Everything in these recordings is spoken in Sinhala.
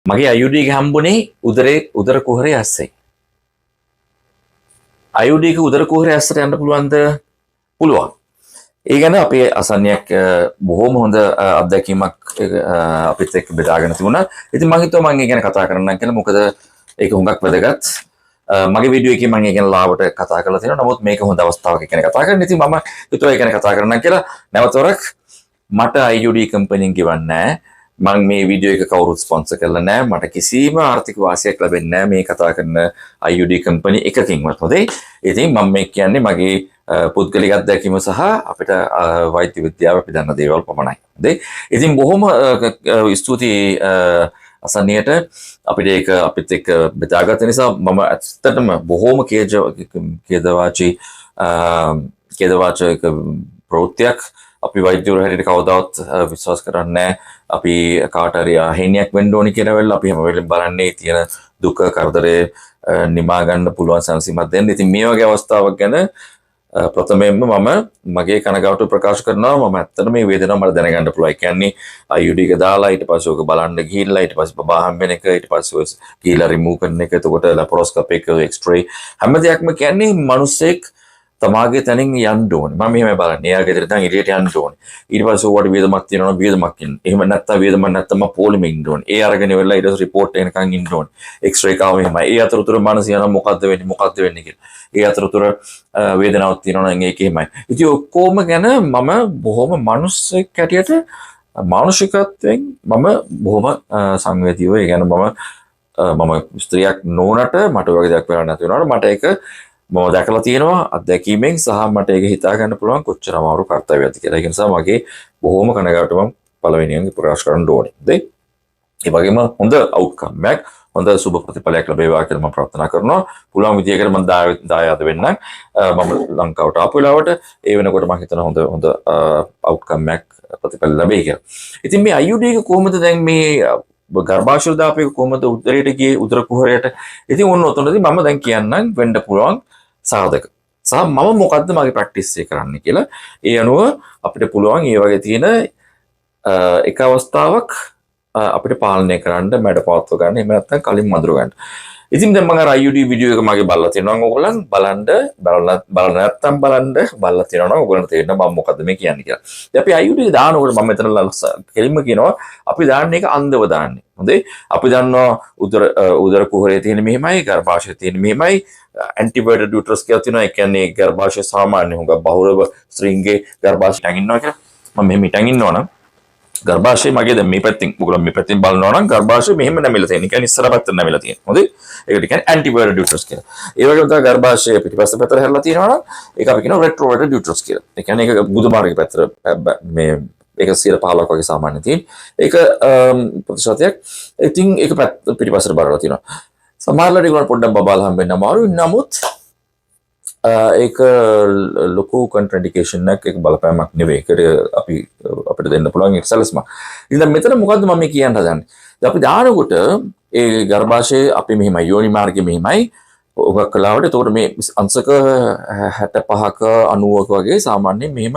මගේ IUD එක හම්බුනේ උදර කුහරයේ ඇස්සේ. IUD එක උදර කුහරයේ ඇස්සට යන්න පුළුවන්ද? පුළුවන්. ඒ ගැන අපේ අසන්නයක් බොහොම හොඳ අත්දැකීමක් අපිත් එක්ක බෙදාගෙන තිබුණා. ඉතින් මම හිතුවා මම ඒ ගැන කතා කරන්නම් කියලා. මොකද ඒක හුඟක් වැදගත්. මගේ වීඩියෝ එකේ මම ඒ ගැන ලාවට කතා කරලා තියෙනවා. නමුත් මේක හොඳ අවස්ථාවක් ඒ ගැන කතා කරන්න. ඉතින් මම හිතුවා ඒ ගැන කතා කරන්නම් කියලා. නැවතවරක් මට IUD කම්පැනිෙන් ගෙවන්නේ නැහැ. මම මේ වීඩියෝ එක කවුරුත් ස්පොන්සර් කරලා නැහැ. මට කිසිම ආර්ථික වාසියක් ලැබෙන්නේ නැහැ මේ කතා කරන IUD කම්පැනි එකකින්වත්. හොඳයි. ඉතින් මම මේ කියන්නේ මගේ පුද්ගලික අත්දැකීම සහ අපිට වෛද්‍ය විද්‍යාව අපි දන්න දේවල් පමණයි. හොඳයි. ඉතින් බොහොම ස්තුතියි අසන්නයට අපිට ඒක අපිත් එක්ක බෙදාගත්ත නිසා මම ඇත්තටම බොහොම ඛේදවාචක ප්‍රවෘත්තියක් අපි වෛද්‍යවරු හැටියට කවදාවත් විශ්වාස කරන්නේ නැහැ. අපි කාට හරි ආහේනියක් වෙන්න ඕනි කියලා වෙලා අපි හැම වෙලෙම බලන්නේ තියෙන දුක කරදරේ නිමා ගන්න පුළුවන් සංසිමක් දෙන්න. ඉතින් මේ වගේ අවස්ථාවක් ගැන ප්‍රථමයෙන්ම මම මගේ කනගාටුව ප්‍රකාශ කරනවා. මම ඇත්තට මේ වේදනාව මට දැනගන්න පුළුවන්. ඒ කියන්නේ IUD එක දාලා ඊට පස්සේ ඔක බලන්න ගිහිල්ලා ඊට පස්සේ බබා හම්බෙන එක ඊට පස්සේ ගිහිල්ලා රිමූව් කරන එක එතකොට ලැපරොස්කෝපි එක එක්ස්රේ හැම දෙයක්ම කියන්නේ මිනිස්සෙක් තමාගේ තැනින් යන්න ඕනේ. මම මෙහෙම බලන්නේ. එයා ගෙදර ඉඳන් එළියට යන්න ඕනේ. ඊට පස්සේ ඔයාලට වේදමක් තියෙනවා වේදමක් ඉන්න. එහෙම නැත්නම් වේදමක් නැත්නම් පොලිමේ ඉන්න ඕනේ. ඒ අරගෙන ඉවරලා ඊට පස්සේ රිපෝට් එකනකන් ඉන්න ඕනේ. එක්ස්රේ කාව එහෙමයි. ඒ අතරතුර මානසික මොකද්ද වෙන්නේ කියලා. ඒ අතරතුර වේදනාවක් තියෙනවා නම් ඒක එහෙමයි. ඉතින් ඔක්කොම ගැන මම බොහොම මනුස්සෙක් හැටියට මානසිකත්වයෙන් මම බොහොම සංවේදීව ඒ ගැන මම ස්ත්‍රියක් නොවනට මට වගේ දෙයක් වෙලා නැති වුණාට මට ඒක මම දැකලා තියෙනවා අත්දැකීමෙන් සහ මට ඒක හිතා ගන්න පුළුවන් කොච්චර අමාරු කර්තව්‍යයක්ද කියලා. ඒක නිසා මගේ බොහොම කනගාටුව මම පළවෙනියෙන් ප්‍රකාශ කරන්න ඕනේ. හරි. ඒ වගේම හොඳ අවුට්කම් එකක් හොඳ සුබ ප්‍රතිඵලයක් ලැබේවා කියලා මම ප්‍රාර්ථනා කරනවා. පුළුවන් විදියකට මම දායාද වෙන්නම්. මම ලංකාවට ආපු වෙලාවට ඒ වෙනකොට මම හිතනවා හොඳ අවුට්කම් එකක් ප්‍රතිඵල ලැබෙයි කියලා. ඉතින් මේ IUD එක කොහොමද දැන් මේ ගර්භාෂය දාපේක කොහොමද උදරයට ගියේ උදර කුහරයට. ඉතින් ඔන්න ඔතනදී මම දැන් කියන්නම් වෙන්න පුළුවන් සාධක. සහ මම මොකද්ද මගේ ප්‍රැක්ටිස් එක කරන්න කියලා. ඒ අනුව අපිට පුළුවන් ඒ වගේ තියෙන එක අවස්ථාවක් අපිට පාලනය කරන්න මැඩ පවත්ව ගන්න. එහෙම නැත්නම් කලින් මඳුර ගන්න. ඉතින් දැන් මම අර IUD වීඩියෝ එක මගේ බලලා තියෙනවා. ඕගොල්ලන් බලන්න නැත්නම් බලලා තියෙනවා. ඕගොල්ලන්ට තේරෙනවා මම මොකද්ද මේ කියන්නේ කියලා. ඉතින් අපි IUD දානකොට මම මෙතන කෙලින්ම කියනවා අපි දාන්නේ එක අන්ධව දාන්නේ. හොඳේ. අපි දන්නවා උදර කුහරයේ තියෙන මෙහෙමයි, ගර්භාෂයේ තියෙන මෙහෙමයි, ඇන්ටිබයොටික් ඩියුටරස් කියලා තියෙනවා. ඒ කියන්නේ ගර්භාෂය සාමාන්‍ය හුඟ බහුලව ස්ත්‍රීන්ගේ ගර්භාෂයෙන් ඉන්නවා කියලා. මම මෙහෙම හිටන් ඉන්නවනම් ගර්භාෂය මගේ දැන් මේ පැත්තෙන් ඔයගොල්ලෝ මේ පැත්තෙන් බලනවා නම් ගර්භාෂය මෙහෙම නැමිලා තියෙන. ඒ කියන්නේ ඉස්සර පැත්තට නැමිලා තියෙන. හොඳේ. ඒකට කියන්නේ ඇන්ටිබයොටික් ඩියුටරස් කියලා. ඒ වගේම තමයි ගර්භාෂය පිටිපස්ස පැත්තට හැරලා තියෙනවා නම් ඒක අපි කියනවා රෙට්‍රෝවර්ටඩ් ඩියුටරස් කියලා. ඒ කියන්නේ ඒක බුදුමාර්ගයේ පැත්තට මේ ඒක 15ක් වගේ සාමාන්‍ය තියෙන. ඒක ප්‍රතිශතයක්. ඉතින් ඒක පිටිපස්සට බලලා තියෙනවා. සමහරවිට ඒගොල්ලෝ පොඩ්ඩක් බබාලා හම්බෙන්න අමාරුයි. නමුත් ඒක ලොකු කන්ට්‍රඩිකේෂන් එකක් ඒක බලපෑමක් නෙවෙයි. ඒකට අපිට දෙන්න පුළුවන් ඒක සැලස්මක්. ඉතින් මෙතන මොකද්ද මම කියන්න හදන්නේ? දැන් අපි දානකොට ඒ ගර්භාෂයේ අපි මෙහිමයි යෝනි මාර්ගයේ මෙහිමයි ඔබ කලාවට එතකොට මේ අංශක 65ක 90ක වගේ සාමාන්‍යයෙන් මෙහෙම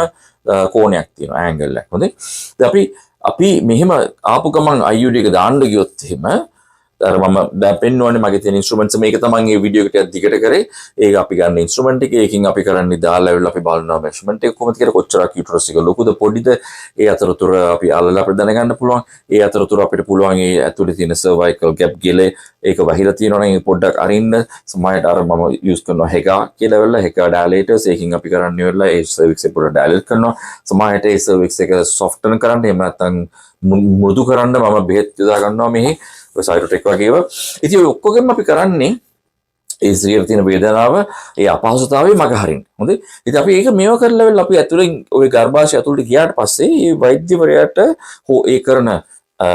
කෝණයක් තියෙනවා ඇන්ගල් එකක්. හොඳේ. දැන් අපි මෙහෙම ආපු ගමන් IUD එක දාන්න ගියොත් එහෙම අර මම දැන් පෙන්වන්නේ මගේ තියෙන ඉන්ස්ට්‍රුමන්ට්ස් මේක තමයි මේ වීඩියෝ එකට දිගට කරේ. ඒක අපි ගන්න ඉන්ස්ට්‍රුමන්ට් එක. ඒකෙන් අපි කරන්නේ දාලා ඇවිල්ලා අපි බලනවා මෙෂර්මන්ට් එක කොහොමද කියලා කොච්චරක් යුටරස් එක ලොකුද පොඩිද. ඒ අතරතුර අපි අල්ලලා අපිට දැනගන්න පුළුවන්. ඒ අතරතුර අපිට පුළුවන් ඒ ඇතුලේ තියෙන සර්වයිකල් ගැප් ගිලේ ඒක වහිලා තියෙනවා නම් ඒක පොඩ්ඩක් අරින්න. සමහරට අර මම යූස් කරනවා හෙකා කියලා වෙලා හෙකා ඩයලේටර්ස් ඒකින් අපි කරන්නේ වෙලා ඒ සර්වික්ස් එක පොඩ්ඩක් ඩයලේට් කරනවා. සමහරට ඒ සර්වික්ස් එක සොෆ්ටන් කරන්න එහෙම නැත්නම් මෘදු කරන්න මම බෙහෙත් යොදා ගන්නවා මෙහි සයිටොටෙක් වගේ ඒවා. ඉතින් ඔය ඔක්කොගෙම අපි කරන්නේ ඒ ස්ත්‍රියට තියෙන වේදනාව, ඒ අපහසුතාවය මග හරින්න. හොඳේ. ඉතින් අපි ඒක මේව කරලා වෙලා අපි ඇතුලෙන් ওই ගර්භාෂය ඇතුළට ගියාට පස්සේ මේ වෛද්‍යවරයාට හෝ ඒ කරන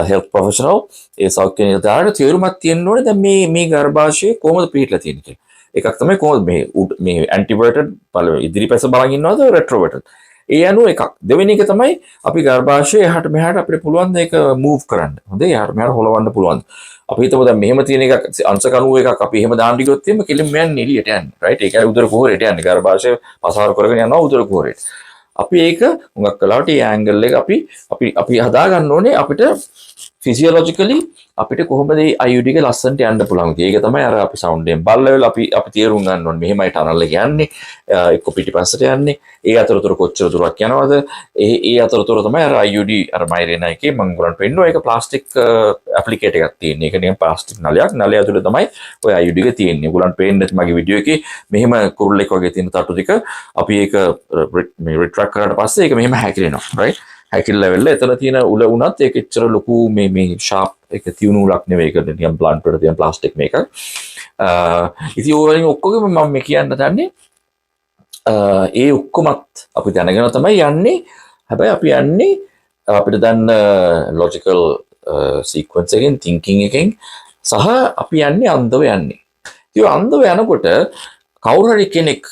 හෙල්ත් ප්‍රොෆෙෂනල් ඒ සෞඛ්‍ය නිලධාරියට තීරණයක් තියෙන්න ඕනේ දැන් මේ ගර්භාෂය කොහොමද පිළිట్లా තියෙන්නේ කියලා. එකක් තමයි කොහොමද මේ ඇන්ටිබයොටික් පළවෙනි ඉදිරිපැස බලන් ඉන්නවද රෙට්‍රෝවර්ටඩ්. ඒ අනුව එකක්. දෙවෙනි එක තමයි අපි ගර්භාෂය එහාට මෙහාට අපිට පුළුවන් මේක මූව් කරන්න. හොඳේ. එහාට මෙහාට හොලවන්න පුළුවන්. අපි හිතමු දැන් මෙහෙම තියෙන එකක් අංශක 91ක් අපි එහෙම දාන්න ගියොත් එimhe කෙලින්ම යන්නේ එළියට යන්නේ. රයිට්. ඒක උදර කුහරයට යන්නේ. ගර්භාෂය පසාර කරගෙන යනවා උදර කුහරයට. අපි ඒක හුඟක් කලාවට මේ ඇන්ගල් එක අපි හදා ගන්න ඕනේ අපිට ෆිසියොලොජිකලි අපිට කොහොමද මේ IUD එක ලස්සනට යන්න පුළුවන්. ඒක තමයි අර අපි සවුන්ඩ් එකෙන් බලලා අපි තේරුම් ගන්න ඕනේ. මෙහෙමයි ටනල් එක යන්නේ. එක්ක පිටිපස්සට යන්නේ. ඒ අතරතුර කොච්චර දුරක් යනවද? ඒ අතරතුර තමයි අර IUD අර මයිරේනා එකේ මම ගොඩක් පෙන්නනවා. ඒක ප්ලාස්ටික් ඇප්ලිකේටර් එකක් තියෙන. ඒක නිකන් ප්ලාස්ටික් නලයක්. නලය ඇතුලේ තමයි ඔය IUD එක තියෙන්නේ. ඒගොල්ලන් පේන්නේ මගේ වීඩියෝ එකේ මෙහෙම කුරුල්ලෙක් වගේ තියෙන තටු ටික අපි ඒක මේ රිට්‍රැක්ට් කරාට පස්සේ ඒක මෙහෙම හැකිලෙනවා. රයිට්? හැකිල්ල වෙල්ල එතන තියෙන උල වුණත් ඒක එච්චර ලොකු මේ ෂාප් එක තියුණු උලක් නෙවෙයි. ඒක නිකන් ප්ලාන්ට් වල තියෙන ප්ලාස්ටික් මේක. ඉතින් ඕක වලින් ඔක්කොගෙම මම මේ කියන්න දන්නේ ඒ ඔක්කොමත් අපි දැනගෙන තමයි යන්නේ. හැබැයි අපි යන්නේ අපිට දන්න ලොජිකල් සීක්වන්ස් එකෙන් තින්කින් එකෙන් සහ අපි යන්නේ අන්දව යන්නේ. ඉතින් අන්දව යනකොට කවුරු හරි කෙනෙක්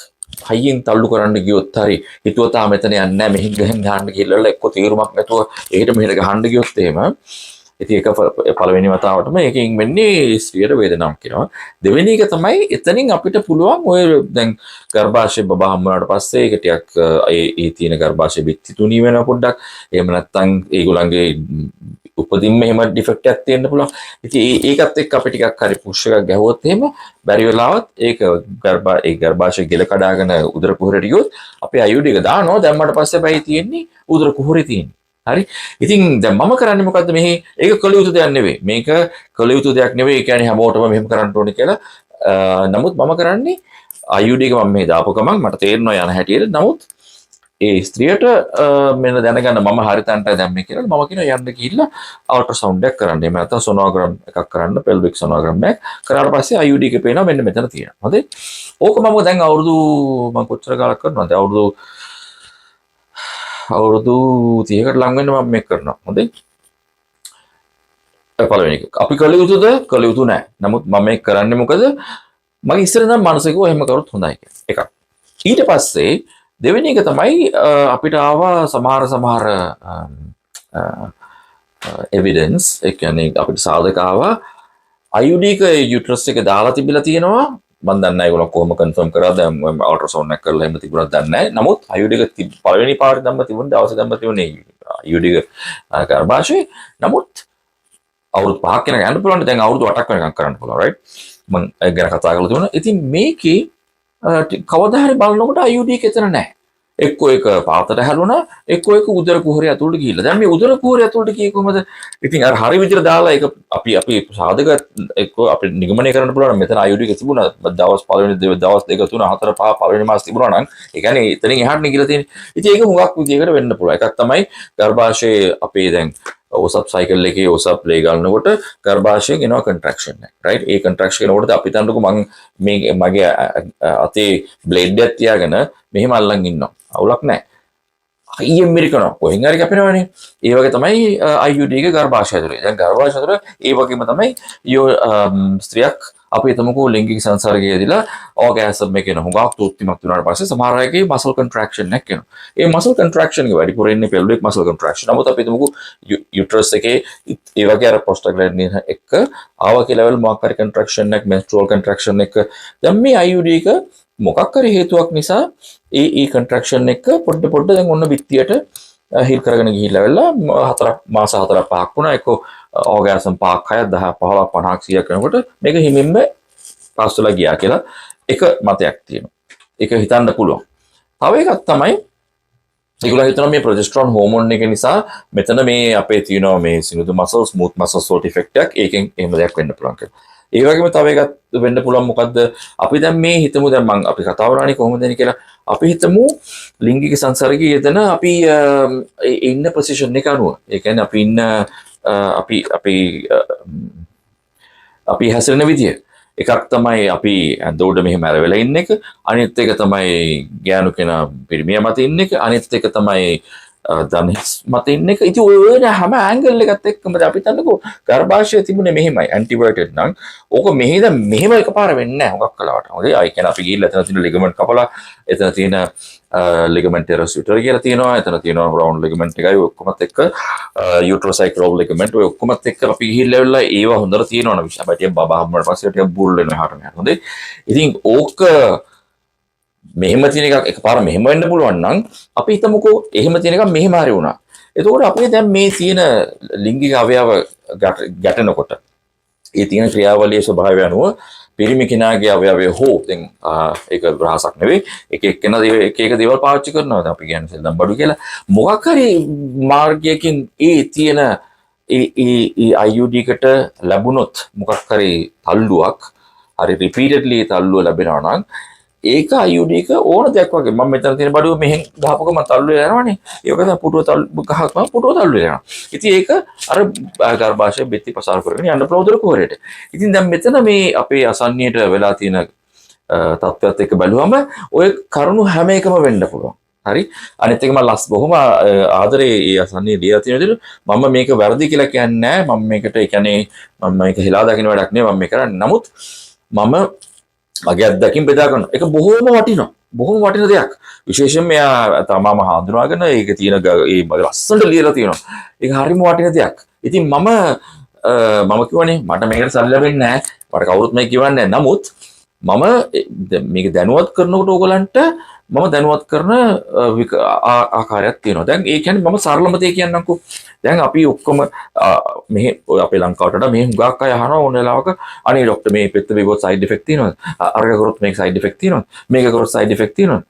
හයියෙන් තල්ලු කරන්න ගියොත් හරි හිතුවා තා මෙතන යන්නේ නැහැ මෙහෙන් ගහන්න ගහන්න කියලා එක්ක තීරුමක් නැතුව එහෙට මෙහෙට ගහන්න ගියොත් එහෙම ඉතින් ඒක පළවෙනි වතාවටම ඒකෙන් වෙන්නේ ස්ත්‍රියට වේදනාවක් කියනවා. දෙවෙනි එක තමයි එතනින් අපිට පුළුවන් ඔය දැන් ගර්භාෂය බබා හම්බ වුණාට පස්සේ ඒක ටිකක් ඒ තියෙන ගර්භාෂය බිත්ති තුනී වෙනවා පොඩ්ඩක්. එහෙම නැත්නම් ඒගොල්ලන්ගේ උපදින්ම එහෙම ඩිෆෙක්ට් එකක් තියෙන්න පුළුවන්. ඉතින් ඒකත් එක්ක අපි ටිකක් හරි පුෂ් එකක් ගැහුවොත් එහෙම බැරි වෙලාවත් ඒක ගර්භාෂය ගෙල කඩාගෙන උදර කුහරයට ගියොත් අපි IUD එක දානවා. දැම්මට පස්සේ බයි තියෙන්නේ උදර කුහරේ තියෙන්නේ. හරි. ඉතින් දැන් මම කරන්නේ මොකද්ද මෙහි ඒක කළ යුතු දෙයක් නෙවෙයි. මේක කළ යුතු දෙයක් නෙවෙයි. ඒ කියන්නේ හැමෝටම මෙහෙම කරන්න ඕනේ කියලා. නමුත් මම කරන්නේ IUD එක මම මේ දාපු ගමන් මට තේරෙනවා යන හැටියට. නමුත් ඒ ස්ත්‍රියට මෙන්න දැනගන්න මම හරි තැනට දැම්මේ කියලා මම කියනවා යන්න ගිහිල්ලා අල්ට්‍රාසවුන්ඩ් එකක් කරන්න. එහෙම නැත්නම් සොනෝග්‍රෑම් එකක් කරන්න, පෙල්වික් සොනෝග්‍රෑම් එකක් කරාට පස්සේ IUD එක පේනවා මෙන්න මෙතන තියෙනවා. හරිද? ඕක මම දැන් අවුරුදු මම කොච්චර කාලයක් කරනවද? අවුරුදු 30කට ලඟ වෙන්න මම මේක කරනවා. හොඳයි. පළවෙනි එක. අපි කළ යුතුද? කළ යුතු නැහැ. නමුත් මම මේක කරන්නේ මොකද? මගේ ඉස්සර නම් මනසකෝ එහෙම කරොත් හොඳයි කියලා. එකක්. ඊට පස්සේ දෙවෙනි එක තමයි අපිට ආවා සමහර එවිඩන්ස්. ඒ කියන්නේ අපිට සාධක ආවා IUD එක යුටරස් එක දාලා තිබිලා තියෙනවා. මම දන්නේ නැහැ ඒගොල්ලෝ කොහොම කන්ෆර්ම් කරාද අල්ට්‍රාසවුන්ඩ් එක කරලා එහෙම තිබුණාද දන්නේ නැහැ. නමුත් IUD එක පළවෙනි පාරේ දැම්ම තිබුණේ දවසේ දැම්ම තිබුණේ IUD එක ගර්භාෂයේ. නමුත් අවුරුදු 5ක් වෙනකන් යන්න පුළුවන්. දැන් අවුරුදු 8ක් වෙනකන් කරන්න පුළුවන්. රයිට්? මම ඒක ගැන කතා කරලා තිබුණා. ඉතින් මේකේ කවදා හරි බලනකොට IUD එක එතන නැහැ. එක්කෝ ඒක පාතට හැලුණා, එක්කෝ ඒක උදර කුහරය ඇතුළට ගිහිල්ලා. දැන් මේ උදර කුහරය ඇතුළට ගියේ කොහමද? ඉතින් අර හරි විදිහට දාලා ඒක අපි සාධක එක්කෝ අපි නිගමනය කරන්න පුළුවන් මෙතන IUD එක තිබුණා. දවස් පළවෙනි දවස් 2 3 4 5 පළවෙනි මාස තිබුණා නම් ඒ කියන්නේ එතනින් එහාට නේ කියලා තියෙන්නේ. ඉතින් ඒක හුඟක් විදිහකට වෙන්න පුළුවන්. එකක් තමයි ගර්භාෂයේ අපේ දැන් ඕසප් සයිකල් එකේ ඕසප් ප්ලේ ගන්නකොට ගර්භාෂයෙන් එනවා කන්ට්‍රැක්ෂන් එක. රයිට්? ඒ කන්ට්‍රැක්ෂන් එනකොට අපි තන්නකො මගේ අතේ බ්ලේඩ් එකක් තියාගෙන මෙහෙම අල්ලන් ඉන්නවා. අවුලක් නැහැ. අයියෙන් මිරිකනවා. කොහෙන් හරි කැපෙනවනේ. ඒ වගේ තමයි IUD එක ගර්භාෂය ඇතුලේ. දැන් ගර්භාෂය ඇතුලේ ඒ වගේම තමයි ස්ත්‍රියක් අපි හිතමුකෝ ලිංගික සංසර්ගයේදීලා ඕගෑසම් එකේ හුඟක් තෘප්තිමත් වුණාට පස්සේ සමහර අයගේ මසල් කන්ට්‍රැක්ෂන් එකක් එනවා. ඒ මසල් කන්ට්‍රැක්ෂන් එක වැඩිපුර ඉන්නේ පෙල්වික් මසල් කන්ට්‍රැක්ෂන්. නමුත් අපි හිතමුකෝ යුටරස් එකේ ඒ වගේ අර ප්‍රොස්ටාග්ලැන්ඩින් එක ආවා කියලා ලෙවල් මොකක් හරි කන්ට්‍රැක්ෂන් එකක් මෙන්ස්ට්රුවල් කන්ට්‍රැක්ෂන් එක දැන් මේ IUD එක මොකක් හරි හේතුවක් නිසා ඒ කන්ට්‍රැක්ෂන් එක පොඩ දැන් ඔන්න බිත්තියට හිල් කරගෙන ගිහිල්ලා වෙලා මාස 4ක් 5ක් වුණා. ඒක ඕගෑසම් 5ක් 6ක් 10ක් 15ක් 50ක් 100ක් වෙනකොට මේක හිමින්ම පාස් වෙලා ගියා කියලා එක මතයක් තියෙනවා. ඒක හිතන්න පුළුවන්. තව එකක් තමයි ඒගොල්ලෝ හිතනවා මේ ප්‍රොජෙස්ටරෝන් හෝමෝන් එක නිසා මෙතන මේ අපේ තියෙනවා මේ සිනුදු muscle smooth muscle sort effect එකක්. ඒකෙන් එහෙම දෙයක් වෙන්න පුළුවන් කියලා. ඒ වගේම තව එකක් වෙන්න පුළුවන් මොකද්ද? අපි දැන් මේ හිතමු දැන් මම අපි කතා කරන්නේ කොහොමද කියලා. අපි හිතමු ලිංගික සංසර්ගයේ යෙදෙන අපි ඉන්න පොසිෂන් එක අනුව. ඒ කියන්නේ අපි ඉන්න අපි හැසිරෙන විදිය. එකක් තමයි අපි ඇඳ උඩ මෙහෙම ඇරවෙලා ඉන්න එක. අනිත් එක තමයි ගෑනු කෙනා පිරිමියා මත ඉන්න එක. අනිත් එක තමයි දනහිස් මත ඉන්න එක. ඉතින් ඔය හැම ඇන්ගල් එකත් එක්කම අපි තන්නකෝ ගර්භාෂය තිබුණේ මෙහෙමයි ඇන්ටිබයොටික් නම් ඕක මෙහෙද මෙහෙම එකපාර වෙන්නේ නැහැ හුඟක් කලාවට. හොඳයි. අය කියන්නේ අපි ගිහිල්ලා එතන තියෙන ලිගමන්ට් කපලා එතන තියෙන ලිගමන්ට් රෙසිටර් කියලා තියෙනවා. එතන තියෙනවා රවුන්ඩ් ලිගමන්ට් එකයි ඔක්කොමත් එක්ක යුට්‍රොසයික්‍රෝල් ලිගමන්ට් ඔය ඔක්කොමත් එක්ක අපි ගිහිල්ලා වෙලා ඒවා හොඳට තියෙනවනේ විශේෂ පැටියක් බබා හම්බුනට පස්සේ ටිකක් බුල් වෙනවා එහාට මෙහාට. හොඳයි. ඉතින් ඕක මෙහෙම තියෙන එකක් එකපාර මෙහෙම වෙන්න පුළුවන් නම් අපි හිතමුකෝ එහෙම තියෙන එකක් මෙහෙම හරි වුණා. එතකොට අපේ දැන් මේ තියෙන ලිංගික අවයව ගැටෙනකොට ඒ තියෙන ක්‍රියාවලියේ ස්වභාවය අනුව පිරිමි කෙනාගේ අවයවය හෝ දැන් ඒක රහසක් නෙවෙයි එක එක්කෙනා එක එක දේවල් පාවිච්චි කරනවා. දැන් අපි කියන්නේ සෙල්ලම් බඩු කියලා මොකක් හරි මාර්ගයකින් ඒ තියෙන ඒ IUD එකට ලැබුණොත් මොකක් හරි තල්ලුවක් හරි රිපීටඩ්ලි තල්ලුව ලැබෙනවා නම් ඒක IUD එක ඕන දෙයක් වගේ මම මෙතන තියෙන බඩුව මෙහෙන් ගහපුවම තල්ලු යනවනේ ඒක තමයි පුටුව තල්ලු ගහපුවම පුටුව තල්ලු යනවා. ඉතින් ඒක අර ගර්භාෂය බෙති ප්‍රසාර කරගෙන යන්න ප්‍රෝදර කුහරයට. ඉතින් දැන් මෙතන මේ අපේ අසන්නියට වෙලා තියෙන තත්ත්වයක් එක්ක බැලුවම ඔය කරුණු හැම එකම වෙන්න පුළුවන්. හරි අනිත් එක මම බොහොම ආදරේ ඒ අසන්නිය ලියලා තියෙන විදිහට මම මේක වැරදි කියලා කියන්නේ නැහැ. මම මේකට ඒ කියන්නේ මම මේක හිලා දකින්න වැඩක් නෙවෙයි මම මේ කරන්නේ. නමුත් මම මගේ අත්දැකීම් බෙදා ගන්න. ඒක බොහොම වටිනවා. බොහොම වටින දෙයක්. විශේෂයෙන්ම මෙයා තමම හඳුනාගෙන ඒක තියෙන ඒ ලස්සනට ලියලා තියෙනවා. ඒක හරිම වටින දෙයක්. ඉතින් මම කියවනේ මට මේකට සල්ලි ලැබෙන්නේ නැහැ. මට කවුරුත් මේක කියවන්නේ නැහැ. නමුත් මම මේක දැනුවත් කරනකොට ඕගලන්ට මම දැනුවත් කරන ආකාරයක් තියෙනවා. දැන් ඒ කියන්නේ මම සරලම දෙයක් කියන්නම්කෝ. දැන් අපි ඔක්කොම මෙහි අපේ ලංකාවට මෙහි හුඟක් අය අහනවා ඕන වෙලාවක අනේ ડોක්ටර් මේ පෙත්ත බිව්වොත් සයිඩ් ඉෆෙක්ට් තියෙනවද? අරක කරොත් මේක සයිඩ් ඉෆෙක්ට් තියෙනවද? මේක කරොත් සයිඩ් ඉෆෙක්ට් තියෙනවද?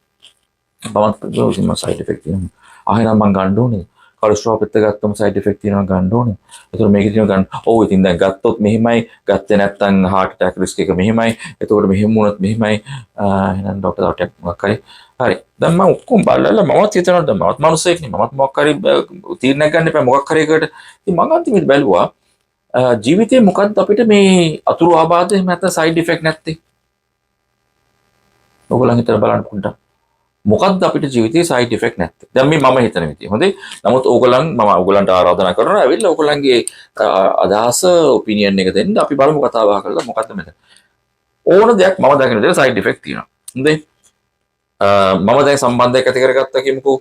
මම සයිඩ් ඉෆෙක්ට් තියෙනවා. ආයෙනම් මං ගන්න ඕනේ. කොලෙස්ටරෝල් පෙත්ත ගත්තොත් සයිඩ් ඉෆෙක්ට් තියෙනවා ගන්න ඕනේ. ඒතර මේක තියෙනවා ගන්න. ඔව් ඉතින් දැන් ගත්තොත් මෙහිමයි ගත්තේ නැත්නම් heart attack risk එක මෙහිමයි. එතකොට මෙහෙම වුණොත් මෙහිමයි. එහෙනම් ડોක්ටර් තාටයක් මොකක් හරි. හරි. දැන් මම ඔක්කොම බලලා මමත් හිතනවා දැන් මමත් මිනිස්සෙක් නේ. මමත් මොකක් හරි තීරණයක් ගන්න එපා මොකක් හරි එකකට. ඉතින් මම අන්තිමට බැලුවා ජීවිතේ මොකද්ද අපිට මේ අතුරු ආබාධ එහෙම නැත්නම් සයිඩ් ඉෆෙක්ට් නැත්තේ? ඔයගොල්ලන් හිතලා බලන්න පොඩ්ඩක්. මොකක්ද අපිට ජීවිතේ සයිඩ් ඉෆෙක්ට් නැත්තේ? දැන් මේ මම හිතන විදිය. හොඳයි. නමුත් මම ඕගොල්ලන්ට ආරාධනා කරනවා ඇවිල්ලා ඕගොල්ලන්ගේ අදහස ඔපිනියන් එක දෙන්න. අපි බලමු කතා බහ කරලා මොකක්ද මෙතන. ඕන දෙයක් මම දකින විදිහට සයිඩ් ඉෆෙක්ට් තියෙනවා. හොඳයි. මම දැන් සම්බන්ධයක් ඇති කරගත්තා කියමුකෝ.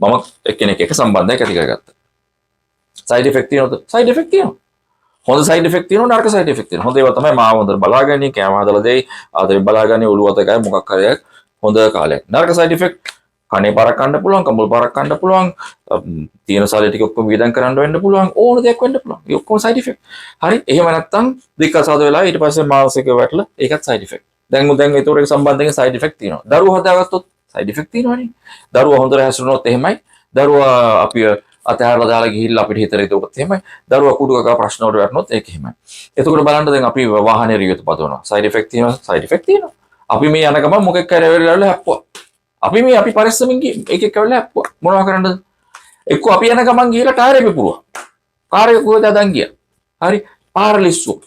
මම එක්කෙනෙක් එක්ක සම්බන්ධයක් ඇති කරගත්තා. සයිඩ් ඉෆෙක්ට් තියෙනවද? සයිඩ් ඉෆෙක්ට් තියෙනවා. හොඳ සයිඩ් ඉෆෙක්ට් තියෙනවා නරක සයිඩ් ඉෆෙක්ට් තියෙනවා. හොඳ ඒවා තමයි මාව හොඳට බලාගන්නේ, කැම හදලා දෙයි, ආදරෙන් බලාගන්නේ, ඔළුව අත ගාය මොකක් හරි හොඳ කාලයක්. නරක සයිඩ් ඉෆෙක්ට් කනේ පාරක් කන්න පුළුවන්, කම්බල් පාරක් කන්න පුළුවන්, තියෙන සල්ලි ටික ඔක්කොම වියදම් කරන්න වෙන්න පුළුවන්, ඕන දෙයක් වෙන්න පුළුවන්. ඒ ඔක්කොම සයිඩ් ඉෆෙක්ට්. හරි. එහෙම නැත්තම් දික්කසාද වෙලා ඊට පස්සේ මානසික වැටලා ඒකත් සයිඩ් ඉෆෙක්ට්. දැන් ඒතකොට ඒක සම්බන්ධයෙන් සයිඩ් ඉෆෙක්ට් තියෙනවා. දරුවෝ හදාගත්තොත් සයිඩ් ඉෆෙක්ට් තියෙනවනේ. දරුවා හොඳට හැසිරුණොත් එහෙමයි. දරුවා අපි අතහැරලා දාලා ගිහිල්ලා අපිට හිතර ඉදොත් එහෙමයි. දරුවා කුඩුවක ප්‍රශ්න වලට වැටුනොත් ඒක එහෙමයි. එතකොට බලන්න දැන් අපි වාහනේ රියුත් පදවනවා. සයිඩ් ඉෆෙක්ට් තියෙනවා. සයිඩ් ඉෆෙක්ට් තියෙනවා. අපි මේ යන ගමන් මොකෙක් හරි ඇවිල්ලා හැප්පුවා. අපි පරිස්සමින් එකෙක් ඇවිල්ලා හැප්පුවා. මොනවා කරන්නද? එක්කෝ අපි යන ගමන් ගිහලා ටයර් එක පුරුවා. කාර් එක කොහෙද අදන් ගියා. හරි. පාර ලිස්සු.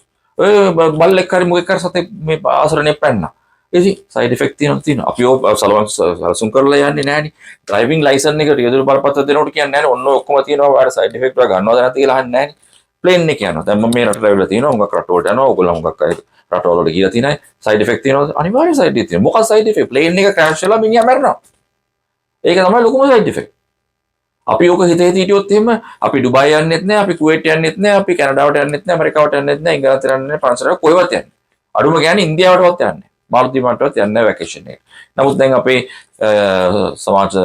බල්ලෙක් හරි මොකෙක් හරි සතේ මේ ආසරණේ පැන්නා. ඉතින් සයිඩ් ඉෆෙක්ට් තියෙනවා. අපි සලසුම් කරලා යන්නේ නැහනේ. ඩ්‍රයිවිං ලයිසන් එක රියදුරු බලපත්‍ර දෙනකොට කියන්නේ නැහනේ. ඔන්න ඔක්කොම තියෙනවා. වාර සයිඩ් ඉෆෙක්ට් එක ගන්නවද නැද්ද කියලා අහන්නේ නැහනේ. ප්ලේන් එක යනවා. දැන් මම මේ රටට ඇවිල්ලා තියෙනවා. උඟක් රටවලට යනවා. ඕගොල්ලෝ උඟක් අය රටවල වල ගිහලා තියෙනයි. සයිඩ් ඉෆෙක්ට් තියෙනවද? අනිවාර්යෙන් සයිඩ් ඉෆෙක්ට් තියෙනවා. මොකක්ද සයිඩ් ඉෆෙක්ට්? ප්ලේන් එක ක්‍රෑෂ් වෙලා මිනිහා මැරෙනවා. ඒක තමයි ලොකුම සයිඩ් ඉෆෙක්ට්. අපි ඕක හිතේ හිටියොත් එහෙම අපි ඩුබායි යන්නෙත් නැහැ, අපි කුවේට් යන්නෙත් නැහැ, අපි කැනඩාවට යන්නෙත් නැහැ, ඇමරිකාවට යන්නෙත් නැහැ, ඉංග්‍රීසියට යන්නෙත් නැහැ, පන්සලට කොහෙවත් යන්නේ. අඩුම ගානේ ඉන්දියාවටවත් යන්නේ නැහැ. මාලදීවටවත් යන්නේ නැහැ වැකේෂන් එක. නමුත් දැන් අපේ සමාජ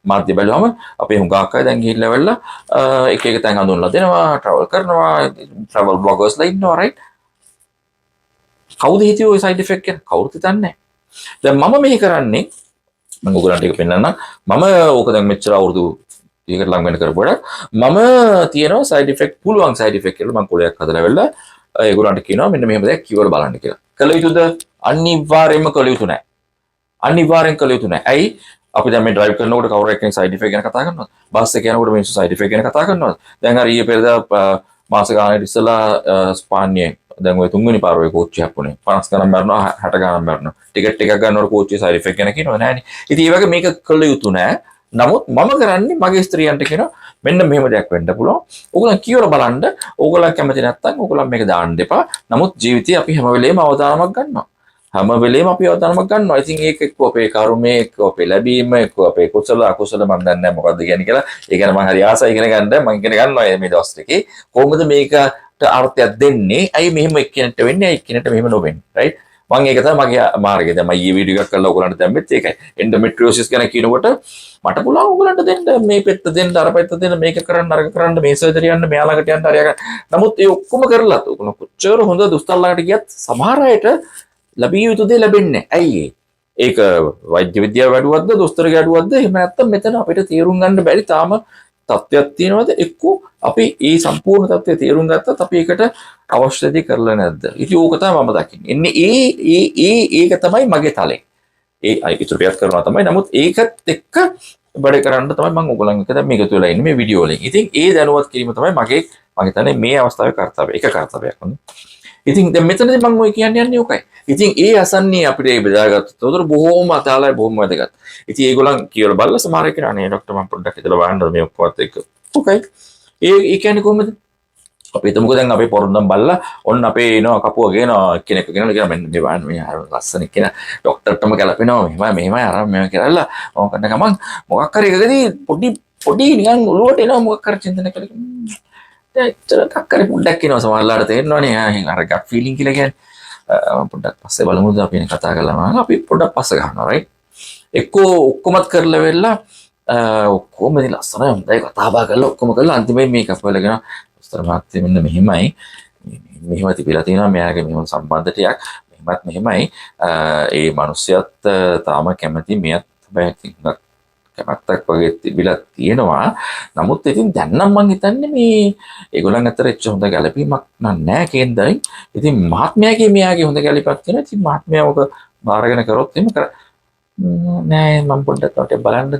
මාධ්‍ය බැලුවම අපේ හුඟක් අය දැන් ගිහිල්ලා වෙලා එක එක තැන් හඳුන්වලා දෙනවා, ට්‍රැවල් කරනවා, ට්‍රැවල් බ්ලොගර්ස්ලා ඉන්නවා රයිට්. කවුද හිතුවේ ඔය සයිඩ් ඉෆෙක්ට් එක? කවුරුත් හිතන්නේ නැහැ. දැන් මම මෙහි කරන්නේ මම ඔයගලන්ට ඒක පෙන්නන්නම්. මම ඕක දැන් මෙච්චර අවුරුදු ඒකට ලඟ වෙන කරපුවාට මම තියෙනවා සයිඩ් ඉෆෙක්ට් පුළුවන් සයිඩ් ඉෆෙක්ට් කියලා මම කුලයක් හදලා වෙලා ඒගොල්ලන්ට කියනවා මෙන්න මෙහෙම දෙයක් කිව්වල බලන්න කියලා. කළ යුතුද? අනිවාර්යයෙන්ම කළ යුතු නැහැ. අනිවාර්යෙන් කළ යුතු නැහැ. ඇයි? අපි දැන් මේ ඩ්‍රයිව් කරනකොට කවුරු එක්කෙනෙක් සයිඩ් ඉෆෙක්ට් ගැන කතා කරනවද? බස් එකේ යනකොට මිනිස්සු සයිඩ් ඉෆෙක්ට් ගැන කතා කරනවද? දැන් අර ඊයේ පෙරේදා මාස ගානකට ඉස්සලා ස්පාඤ්ඤේ දැන් ওই තුන්වෙනි පාර ඔය කෝච්චිය හැප්පුණේ 50 ගණන් මරනවා 60 ගණන් මරනවා. ටිකට් එකක් ගන්නකොට කෝච්චියේ සයිඩ් ඉෆෙක්ට් ගැන කියනවද? නැහැනේ. ඉතින් ඒ වගේ මේක කළ යුතු නැහැ. නමුත් මම කරන්නේ මගේ ස්ත්‍රියන්ට කියනවා මෙන්න මෙහෙම දෙයක් වෙන්න පුළුවන්. ඕගොල්ලන් කියවලා බලන්න. ඕගොල්ලන් කැමති නැත්නම් ඕගොල්ලන් මේක දාන්න එපා. නමුත් ජීවිතේ අපි හැම වෙලේම අවදානමක් ගන්නවා. හැම වෙලේම අපි අවදානමක් ගන්නවා. ඉතින් ඒක එක්ක අපේ කර්මයේ එක්ක අපේ ලැබීම එක්ක අපේ කුසල අකුසල මම දන්නේ නැහැ මොකද්ද කියන්නේ කියලා. ඒ කියන්නේ මම හරි ආසයි ඉගෙන ගන්න. මම ඉගෙන ගන්නවා මේ දවස් ටිකේ. කොහොමද මේකට අර්ථයක් දෙන්නේ? ඇයි මෙහෙම එක්කෙනෙක්ට වෙන්නේ? ඇයි එක්කෙනෙක්ට මෙහෙම නොවෙන්නේ? රයිට්? මම ඒක තමයි මගේ මාර්ගය. දැන් මම ඊයේ වීඩියෝ එකක් කරලා ඔයගලන්ට දැම්මෙත් ඒකයි. එන්ඩෝමෙට්‍රියෝසිස් ගැන කියනකොට මට පුළුවන් ඔයගලන්ට දෙන්න මේ පෙත්ත දෙන්න අර පෙත්ත දෙන්න මේක කරන්න අරක කරන්න මේ සර්ජරි යන්න මෙයා ළඟට යන්න අරයා ගන්න. නමුත් ඒ ඔක්කොම කරලා ඔයගොල්ලෝ කොච්චර හොඳ දුස්තර ළඟට ගියත් සමහර අයට ලැබිය යුතු දේ ලැබෙන්නේ නැහැ. ඇයි ඒ? ඒක වෛද්‍ය විද්‍යාව වැඩුවද්ද දොස්තරගේ වැඩුවද්ද එහෙම නැත්නම් මෙතන අපිට තේරුම් ගන්න බැරි තාම තත්ත්වයක් තියෙනවද එක්කෝ අපි ඒ සම්පූර්ණ තත්ත්වය තේරුම් ගත්තත් අපි ඒකට අවශ්‍ය දේ කරලා නැද්ද? ඉතින් ඕක තමයි මම දකින්නේ. එන්නේ ඒක තමයි මගේ තලේ. ඒ ඉතුරුපියත් කරනවා තමයි. නමුත් ඒකත් එක්ක වැඩ කරන්න තමයි මම ඔයගොල්ලන් එක්ක දැන් මේක එකතු වෙලා ඉන්නේ මේ වීඩියෝ වලින්. ඉතින් ඒ දැනුවත් කිරීම තමයි මගේ තනේ මේ අවස්ථාවේ කාර්යය. එක කාර්යයක් වුණේ. ඉතින් දැන් මෙතනදී මම ඔය කියන්නේ ඕකයි. ඉතින් ඒ අසන්නේ අපිට ඒ බෙදාගත්තොත් උතර බොහෝම අතාලයි බොහොම වැදගත්. ඉතින් ඒගොල්ලන් කියලා බලලා සමහර කෙනෙක් අනේ ડોක්ටර් මම පොඩ්ඩක් හිතලා බලන්න මේ ඔක්කොත් එක්ක. ඕකයි. ඒ කියන්නේ කොහොමද? අපි හිතමුකෝ දැන් අපේ පොරොන්දම් බලලා ඔන්න අපේ එනවා කපුව ගේනවා කෙනෙක් කියනවා මෙන්න මේ බලන්න මේ අර ලස්සන කෙනා ડોක්ටර්ටම ගැලපෙනවා මෙහෙමයි අර මෙහෙම කරලා මොකක් කරන ගමන් මොකක් හරි එකකදී පොඩි නිකන් ඔලුවට එනවා මොකක් හරි චින්තනය කරලා ඇත්තට කක්කරි පොඩ්ඩක් එනවා සමහරලාට තේරෙනවනේ අර ගට් ෆීලිං කියලා කියන්නේ පොඩ්ඩක් පස්සේ බලමුද අපි කතා කරලා අපි පොඩ්ඩක් පස්ස ගන්නවා රයිට් එක්කෝ ඔක්කොමත් කරලා වෙලා ඔක්කොම ඉතින් ලස්සන හොඳයි කතා බහ කරලා ඔක්කොම කරලා අන්තිමේ මේක අපලගෙන දොස්තර මහත්තයා මෙන්න මෙහිමයි මෙහෙම තිබිලා තියෙනවා මෙයාගේ මෙහෙම සම්බන්ධයක් මෙහෙමයි ඒ මිනිස්සයත් තාම කැමති මෙයත් හැබැයි කැමැත්තක් වගේ තිබිලා තියෙනවා නමුත් ඉතින් දැන් නම් මං හිතන්නේ මේ ඒගොල්ලන් අතර එච්ච හොඳ ගැළපීමක් නැහැ කේන්දරයි ඉතින් මහත්මයාගේ මෙයාගේ හොඳ ගැළපීමක් තියෙනවා ඉතින් මහත්මයා ඔක බාරගෙන කරොත් එහෙම නෑ මම පොඩ්ඩක් බලන්නද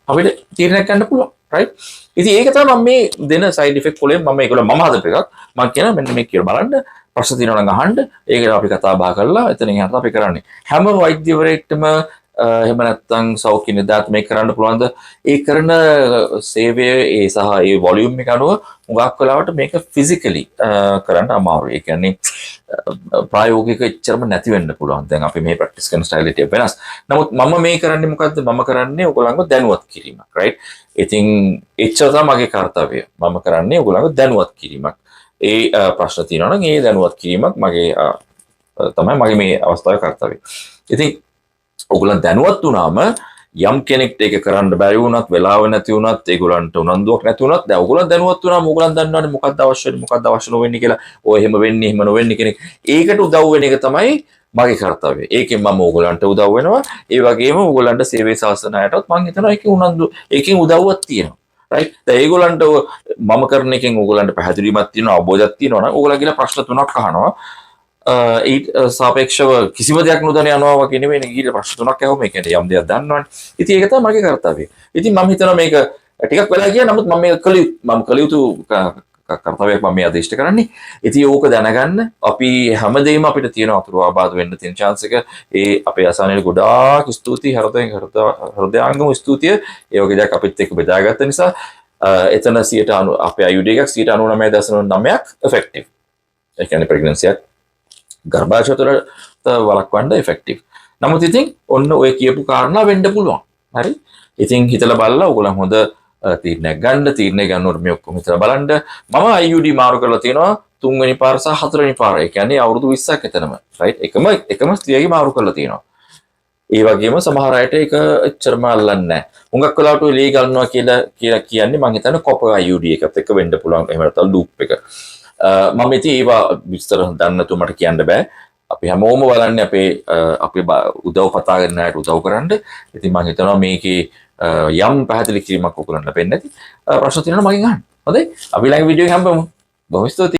අපිට තීරණයක් ගන්න පුළුවන් රයිට් ඉතින් ඒක තමයි මම මේ දෙන සයිඩ් ඉෆෙක්ට් වලින් මම ඒගොල්ලෝ මම හදපු එකක් මම කියනවා මෙන්න මේක කියලා බලන්න ප්‍රශ්න තියෙනවා නම් අහන්න ඒකට අපි කතා බහ කරලා එතනින් යනවා අපි කරන්නේ හැම වෛද්‍යවරයෙක්ටම එහෙම නැත්නම් සෞඛ්‍ය නිලධාරියෙක් මේක කරන්න පුළුවන්ද ඒ කරන සේවය ඒ සහ ඒ වොලියුම් එක අනුව හුඟක් වෙලාවට මේක ෆිසිකලි කරන්න අමාරුයි ඒ කියන්නේ ප්‍රායෝගික එච්චරම නැති වෙන්න පුළුවන් දැන් අපි මේ ප්‍රැක්ටිස් කරන ස්ටයිල් එක වෙනස් නමුත් මම මේ කරන්නේ මොකද්ද මම කරන්නේ ඔයගොල්ලන්ව දැනුවත් කිරීමක් රයිට් ඉතින් එච්චර තමයි මගේ කාර්යය මම කරන්නේ ඔයගොල්ලන්ව දැනුවත් කිරීමක් ඒ ප්‍රශ්න තියෙනවා නම් ඒ දැනුවත් කිරීමක් මගේ තමයි මගේ මේ අවස්ථාවේ කාර්යය ඉතින් ඔයගොල්ලන් දැනුවත් වුණාම යම් කෙනෙක්ට ඒක කරන්න බැරි වුණත් වෙලාව නැති වුණත් ඒගොල්ලන්ට උනන්දුවක් නැති වුණත් දැන් ඔයගොල්ලන් දැනුවත් වුණාම ඔයගොල්ලන් දන්නවනේ මොකක්ද අවශ්‍ය නොවෙන්නේ කියලා ඔය එහෙම වෙන්නේ එහෙම නොවෙන්නේ කෙනෙක් ඒකට උදව් වෙන එක තමයි මගේ කාර්යය. ඒකෙන් මම ඔයගොල්ලන්ට උදව් වෙනවා. ඒ වගේම ඔයගොල්ලන්ට සේවයේ සාසනයටත් මම හිතනවා ඒකෙන් උදව්වක් තියෙනවා. රයිට් දැන් ඒගොල්ලන්ට මම කරන එකෙන් ඔයගොල්ලන්ට පැහැදිලිමත් තියෙනවා අවබෝධයක් තියෙනවා නම් ඔයගොල්ලන් කියලා ප්‍රශ්න තුනක් අහනවා. ඊට සාපේක්ෂව කිසිම දෙයක් නොදැන යනවා වගේ නෙවෙයි ඊට ප්‍රශ්න තුනක් අහුවම ඒ කියන්නේ යම් දෙයක් දන්නවනේ. ඉතින් ඒක තමයි මගේ කාර්යය. ඉතින් මම හිතනවා මේක ටිකක් වෙලා ගියා නමුත් මම මේක කළ යුතු කාර්යයක් මම මේ ආදේශ කරන්නේ. ඉතින් ඕක දැනගන්න අපි හැමදේම අපිට තියෙන අතුරු ආබාධ වෙන්න තියෙන chance එක ඒ අපේ අසහනයට ගොඩාක් ස්තුතියි හෘදයාංගම ස්තුතිය. ඒ වගේ දෙයක් අපිත් එක්ක බෙදාගත්ත නිසා එතන 90 අපේ IUD එකක් 99.9ක් effective. ඒ කියන්නේ pregnancy එකක් ගර්භාෂය තුළ වළක්වන්න effective. නමුත් ඉතින් ඔන්න ඔය කියපු කාරණා වෙන්න පුළුවන්. හරි? ඉතින් හිතලා බලලා ඔයගොල්ලන් හොඳ තීරණයක් ගන්න. තීරණය ගන්නකොට මේ ඔක්කොම හිතලා බලන්න. මම IUD මාරු කරලා තියෙනවා 3 වෙනි පාර සහ 4 වෙනි පාර. ඒ කියන්නේ අවුරුදු 20ක් එතනම. රයිට්? එකම ස්ත්‍රියගේ මාරු කරලා තියෙනවා. ඒ වගේම සමහර අයට ඒක එච්චරම අල්ලන්නේ නැහැ. හුඟක් වෙලාවට ඔය ලී ගන්නවා කියලා කියන්නේ මම හිතන්නේ කොපර් IUD එකත් එක්ක වෙන්න පුළුවන්. එහෙම නැත්නම් ලූප් එක. මම ඉතින් ඒවා විස්තර දන්නේ නැතුව මට කියන්න බෑ. අපි හැමෝම බලන්නේ අපේ උදව් පතාගෙන අයට උදව් කරන්න. ඉතින් මම හිතනවා මේකේ යම් පැහැදිලි කිරීමක් ඔයගොල්ලන්ට ලැබෙන්නේ නැති. ප්‍රශ්න තියෙනවා මගෙන් අහන්න. හොඳයි? අපි ළඟ වීඩියෝ එක හම්බෙමු. බොහොම ස්තුතියි.